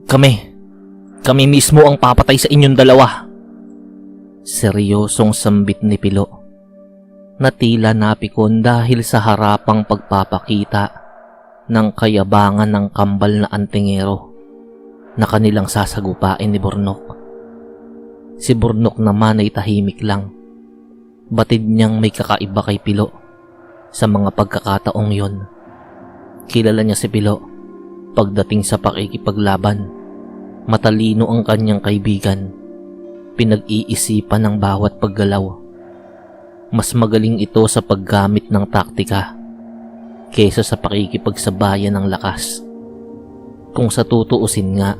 Kami mismo ang papatay sa inyong dalawa. Seryosong sambit ni Pilo, na tila napikon dahil sa harapang pagpapakita ng kayabangan ng kambal na antingero na kanilang sasagupain ni Burnok. Si Burnok naman ay tahimik lang. Batid niyang may kakaiba kay Pilo sa mga pagkakataong yon. Kilala niya si Pilo pagdating sa pakikipaglaban. Matalino ang kanyang kaibigan. Pinag-iisipan ng bawat paggalaw. Mas magaling ito sa paggamit ng taktika kaysa sa pakikipagsabayan ng lakas. Kung sa tutuusin nga,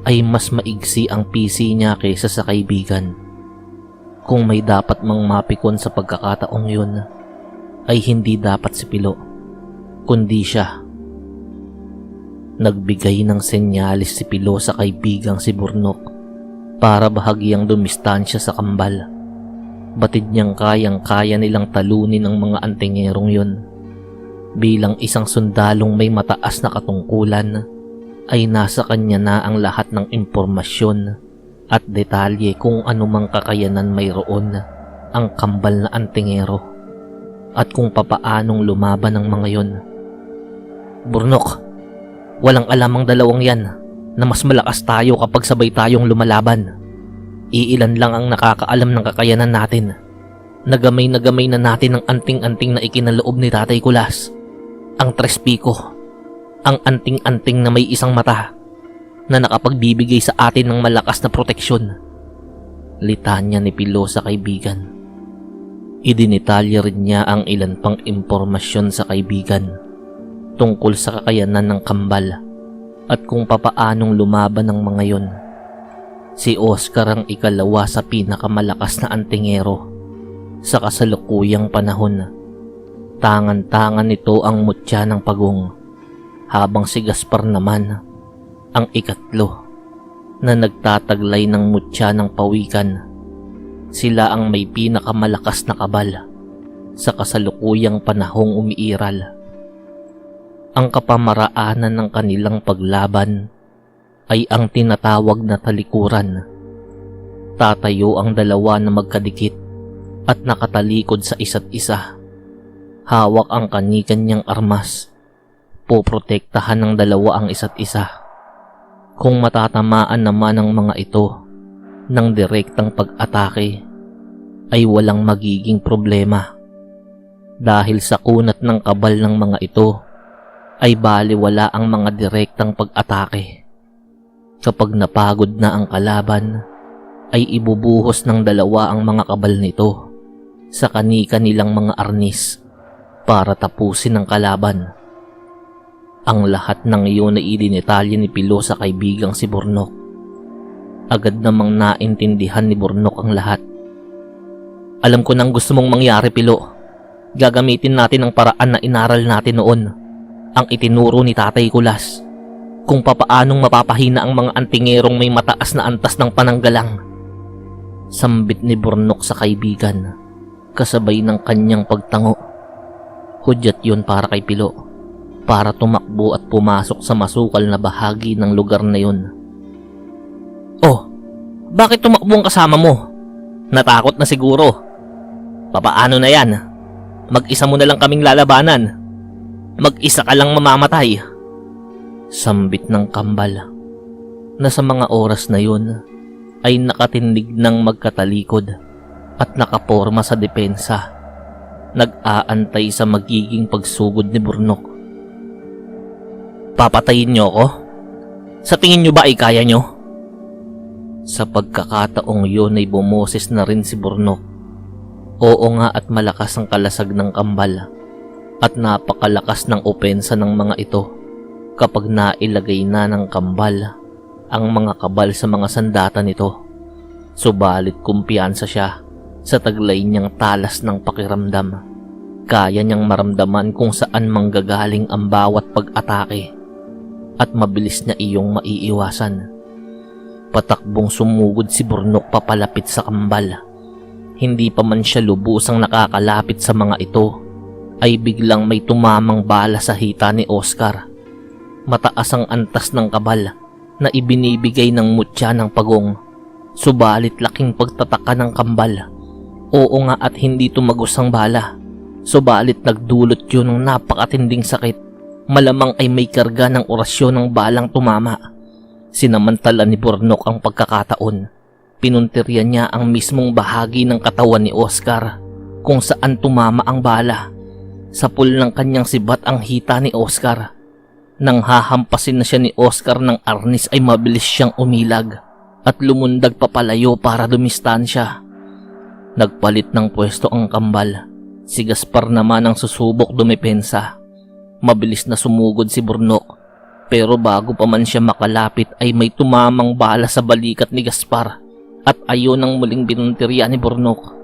ay mas maigsi ang PC niya kaysa sa kaibigan. Kung may dapat mang mapikon sa pagkakataong yun, ay hindi dapat si Pilo, kundi siya. Nagbigay ng senyalis si Pilo sa kaibigang si Burnok para bahagyang dumistansya sa kambal. Batid niyang kayang-kaya nilang talunin ang mga antingerong yun. Bilang isang sundalong may mataas na katungkulan, ay nasa kanya na ang lahat ng impormasyon at detalye kung anumang kakayanan mayroon ang kambal na antingero at kung papaanong lumaban ng mga yon. Burnok, walang alam ang dalawang yan na mas malakas tayo kapag sabay tayong lumalaban. Iilan lang ang nakakaalam ng kakayanan natin. Nagamay na natin ang anting-anting na ikinaloob ni Tatay Kulas. Ang Tres Pico. Ang anting-anting na may isang mata na nakapagbibigay sa atin ng malakas na proteksyon. Litanya ni Pilo sa kaibigan. Idinitalya rin niya ang ilan pang impormasyon sa kaibigan tungkol sa kakayanan ng kambal at kung papaanong lumaban ng mga yon. Si Oscar ang ikalawa sa pinakamalakas na antingero sa kasalukuyang panahon. Tangan-tangan nito ang mutya ng pagong, habang si Gaspar naman ang ikatlo na nagtataglay ng mutya ng pawikan. Sila ang may pinakamalakas na kabal sa kasalukuyang panahong umiiral. Ang kapamaraanan ng kanilang paglaban ay ang tinatawag na talikuran. Tatayo ang dalawa na magkadikit at nakatalikod sa isa't isa. Hawak ang kani-kanyang armas. Poprotektahan ng dalawa ang isa't isa. Kung matatamaan naman ang mga ito ng direktang pag-atake, ay walang magiging problema. Dahil sa kunat ng kabal ng mga ito, ay baliwala ang mga direktang pag-atake. Kapag napagod na ang kalaban, ay ibubuhos ng dalawa ang mga kabal nito sa kani-kanilang mga arnis para tapusin ang kalaban. Ang lahat ng iyon ay idinitalya ni Pilo sa kaibigang si Burnok. Agad namang naintindihan ni Burnok ang lahat. Alam ko nang gusto mong mangyari, Pilo. Gagamitin natin ang paraan na inaral natin noon, ang itinuro ni Tatay Kulas, kung papaanong mapapahina ang mga antingerong may mataas na antas ng pananggalang. Sambit ni Burnok sa kaibigan, kasabay ng kanyang pagtango. Hudyat yun para kay Pilo, para tumakbo at pumasok sa masukal na bahagi ng lugar na yun. Oh, bakit tumakbo ang kasama mo? Natakot na siguro. Papaano na yan? Mag-isa mo na lang kaming lalabanan. Mag-isa ka lang mamamatay. Sambit ng kambal, na sa mga oras na yun ay nakatindig ng magkatalikod at nakaporma sa depensa, nag-aantay sa magiging pagsugod ni Burnok. Papatayin niyo ako? Sa tingin niyo ba ay kaya niyo? Sa pagkakataong yun ay bumoses na rin si Burnok. Oo nga, at malakas ang kalasag ng kambal at napakalakas ng opensa ng mga ito kapag nailagay na ng kambal ang mga kabal sa mga sandata nito. Subalit kumpiyansa siya sa taglay niyang talas ng pakiramdam. Kaya niyang maramdaman kung saan manggagaling ang bawat pag-atake at mabilis niya iyong maiiwasan. Patakbong sumugod si Burnok papalapit sa kambal. Hindi pa man siya lubusang nakakalapit sa mga ito, ay biglang may tumamang bala sa hita ni Oscar. Mataas ang antas ng kabal na ibinibigay ng mutya ng pagong. Subalit laking pagtataka ng kambal. Oo nga at hindi tumagos ang bala. Subalit nagdulot yun ng napakatinding sakit. Malamang ay may karga ng orasyon ng balang tumama. Sinamantala ni Burnok ang pagkakataon. Pinuntirya niya ang mismong bahagi ng katawan ni Oscar kung saan tumama ang bala. Sa pool ng kanyang sibat ang hita ni Oscar. Nang hahampasin na siya ni Oscar ng arnis ay mabilis siyang umilag at lumundag papalayo para dumistansya. Nagpalit ng pwesto ang kambal. Si Gaspar naman ang susubok dumepensa. Mabilis na sumugod si Burnok, pero bago pa man siya makalapit ay may tumamang bala sa balikat ni Gaspar at ayon ang muling binuntirya ni Burnok.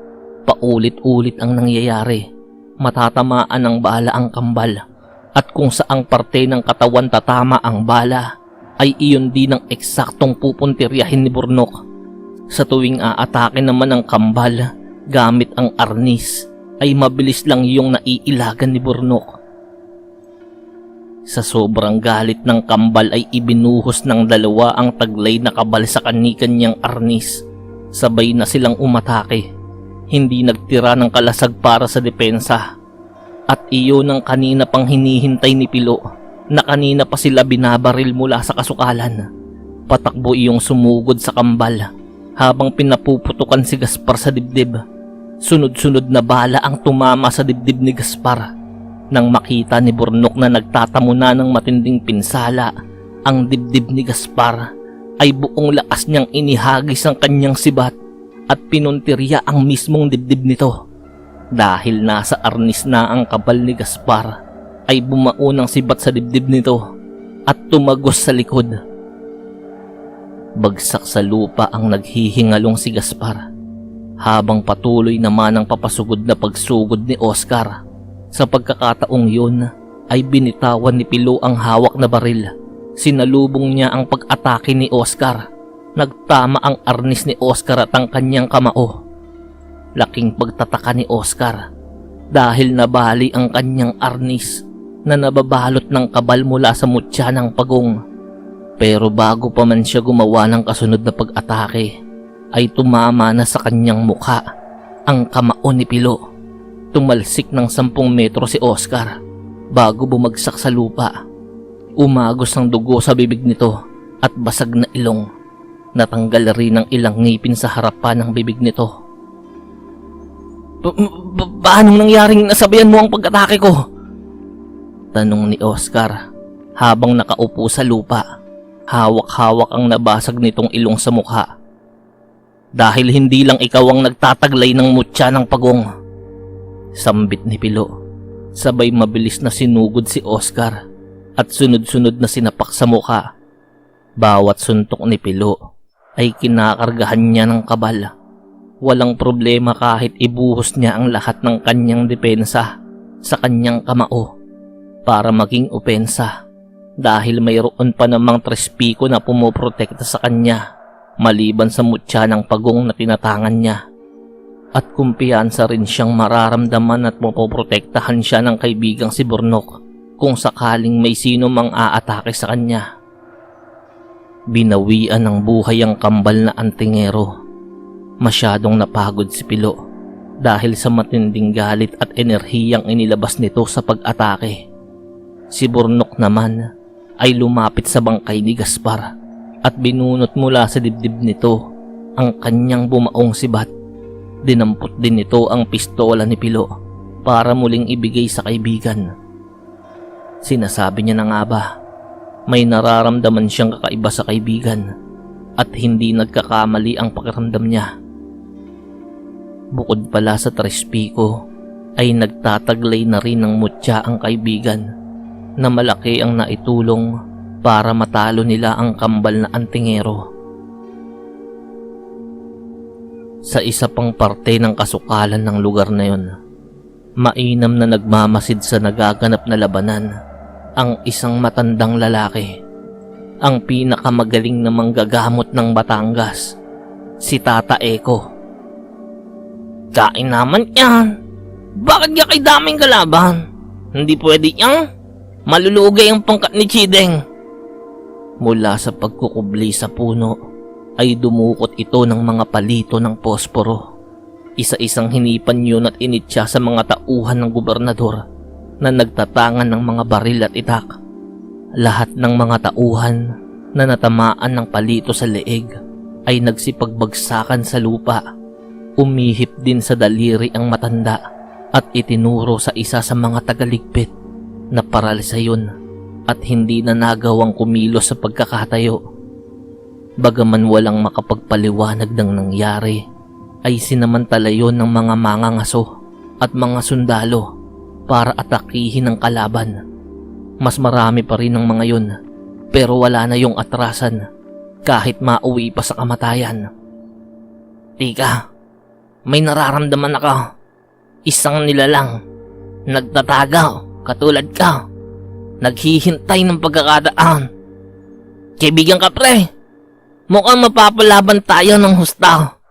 Paulit-ulit ang nangyayari. Matatamaan ng bala ang kambal at kung saang parte ng katawan tatama ang bala ay iyon din ang eksaktong pupuntiryahin ni Burnok. Sa tuwing aatake naman ang kambal gamit ang arnis ay mabilis lang yung naiilagan ni Burnok. Sa sobrang galit ng kambal ay ibinuhos ng dalawa ang taglay na kabal sa kani-kanyang arnis. Sabay na silang umatake. Hindi nagtira ng kalasag para sa depensa. At iyon ang kanina pang hinihintay ni Pilo na kanina pa sila binabaril mula sa kasukalan. Patakbo iyong sumugod sa kambal habang pinapuputukan si Gaspar sa dibdib. Sunod-sunod na bala ang tumama sa dibdib ni Gaspar. Nang makita ni Burnok na nagtatamo na ng matinding pinsala ang dibdib ni Gaspar, ay buong lakas niyang inihagis ang kanyang sibat at pinuntirya ang mismong dibdib nito. Dahil nasa arnis na ang kabal ni Gaspar, ay bumao ng sibat sa dibdib nito at tumagos sa likod. Bagsak sa lupa ang naghihingalong si Gaspar, habang patuloy naman ang papasugod na pagsugod ni Oscar. Sa pagkakataong yun ay binitawan ni Pilo ang hawak na baril. Sinalubong niya ang pag-atake ni Oscar. Nagtama ang arnis ni Oscar at ang kanyang kamao. Laking pagtataka ni Oscar dahil nabali ang kanyang arnis na nababalot ng kabal mula sa mutya ng pagong. Pero bago pa man siya gumawa ng kasunod na pag-atake ay tumama na sa kanyang mukha ang kamao ni Pilo. Tumalsik ng 10 metro si Oscar bago bumagsak sa lupa. Umagos ng dugo sa bibig nito at basag na ilong. Natanggal rin ang ilang ngipin sa harapan ng bibig nito. Paano nangyaring nasabayan mo ang pag-atake ko? Tanong ni Oscar habang nakaupo sa lupa. Hawak-hawak ang nabasag nitong ilong sa mukha. Dahil hindi lang ikaw ang nagtataglay ng mutya ng pagong. Sambit ni Pilo. Sabay mabilis na sinugod si Oscar at sunod-sunod na sinapak sa mukha. Bawat suntok ni Pilo ay kinakargahan niya ng kabal. Walang problema kahit ibuhos niya ang lahat ng kanyang depensa sa kanyang kamao para maging opensa dahil mayroon pa namang 3 piko na pumoprotekta sa kanya maliban sa mutya ng pagong na tinatangan niya. At kumpiyansa rin siyang mararamdaman at mapoprotektahan siya ng kaibigang si Burnok kung sakaling may sino mang aatake sa kanya. Binawian ng buhay ang kambal na antingero. Masyadong napagod si Pilo dahil sa matinding galit at enerhiyang inilabas nito sa pag-atake. Si Burnok naman ay lumapit sa bangkay ni Gaspar at binunot mula sa dibdib nito ang kanyang bumaong sibat. Dinampot din nito ang pistola ni Pilo para muling ibigay sa kaibigan. Sinasabi niya na nga ba, may nararamdaman siyang kakaiba sa kaibigan at hindi nagkakamali ang pakiramdam niya. Bukod pala sa 3 piko ay nagtataglay na rin ng mutya ang kaibigan na malaki ang naitulong para matalo nila ang kambal na antingero. Sa isa pang parte ng kasukalan ng lugar na yon, mainam na nagmamasid sa nagaganap na labanan ang isang matandang lalaki, ang pinakamagaling na manggagamot ng Batangas, si Tata Eko. Kain naman yan! Bakit ka kay daming kalaban? Hindi pwede yan? Malulugay ang pangkat ni Chideng. Mula sa pagkukubli sa puno ay dumukot ito ng mga palito ng posporo. Isa-isang hinipan yun at initya sa mga tauhan ng gobernador na nagtatangan ng mga baril at itak. Lahat ng mga tauhan na natamaan ng palito sa leeg ay nagsipagbagsakan sa lupa. Umihip din sa daliri ang matanda at itinuro sa isa sa mga tagaligpit na paralisa yun at hindi na nagawang kumilos sa pagkakatayo. Bagaman walang makapagpaliwanag ng nangyari, ay sinamantala yon ng mga mangangaso at mga sundalo para atakihin ang kalaban. Mas marami pa rin ng mga yun, pero wala na yung atrasan kahit mauwi pa sa kamatayan. Tika, may nararamdaman ako. Isang nilalang, nagtatagaw, katulad ka, naghihintay ng pagkakataon. Kaibigan ka pre, mukhang mapapalaban tayo ng husto.